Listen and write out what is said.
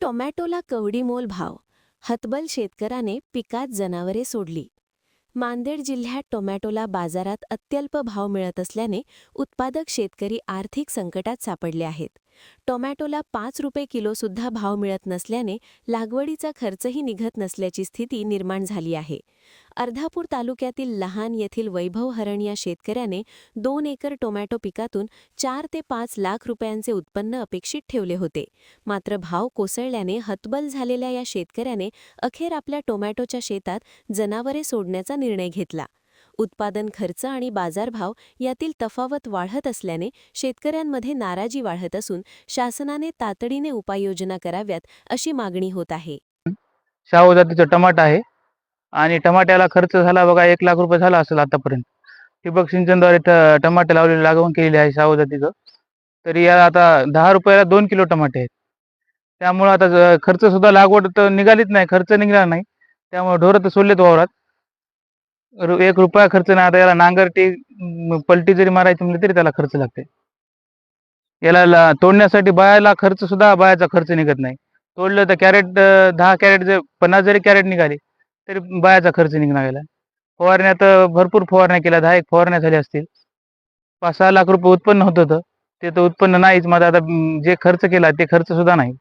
टोमॅटोला कवडीमोल भाव. हतबल शेतकऱ्याने पिकात जनावरे सोडली. नांदेड जिल्ह्यात टोमॅटोला बाजारात अत्यल्प भाव मिळत असल्याने उत्पादक शेतकरी आर्थिक संकटात सापडले आहेत. टोमॅटोला 5 रुपये किलोसुद्धा भाव मिळत नसल्याने लागवडीचा खर्चही निघत नसल्याची स्थिती निर्माण झाली आहे. अर्धापूर तालुक्यातील लहान येथील वैभव हरण या शेतकऱ्याने 2 एकर टोमॅटो पिकातून 4 ते 5 लाख रुपयांचे उत्पन्न अपेक्षित ठेवले होते. मात्र भाव कोसळल्याने हतबल झालेल्या या शेतकऱ्याने अखेर आपल्या टोमॅटोच्या शेतात जनावरे सोडण्याचा निर्णय घेतला. उत्पादन खर्च आणि बाजारभाव यातील तफावत वाढत असल्याने शेतकऱ्यांमध्ये नाराजी वाढत असून शासनाने तातडीने उपाययोजना कराव्यात अशी मागणी होत आहे. शाहू जातीचं टमाटा आहे आणि टमाट्याला खर्च झाला बघा 1 लाख रुपये झाला असेल आतापर्यंत. ठिबक सिंचनद्वारे टमाटे लावलेली लागवण केलेली आहे शाहू जातीचं. तरी या आता 10 रुपयाला 2 किलो टमाटे आहेत. त्यामुळे आता खर्च सुद्धा लागवड तर निघालीच नाही, खर्च निघाला नाही. त्यामुळे ढोरं तर सोडलेत वावरात. 1 रुपया खर्च नाही. आता याला नांगरटी पलटी जरी मारायची म्हणली तरी त्याला खर्च लागते. याला तोडण्यासाठी बायाला खर्च सुद्धा बायाचा खर्च निघत नाही. तोडलं तर कॅरेट 10 कॅरेट जर 50 जरी कॅरेट निघाले तरी बायाचा खर्च निघणार गेला. फवारण्या तर भरपूर फवारण्या केल्या, 10 एक फवारण्या झाल्या असतील. 5-6 लाख रुपये उत्पन्न होत होतं. ते तर उत्पन्न नाहीच. मग आता जे खर्च केला ते खर्च सुद्धा नाही.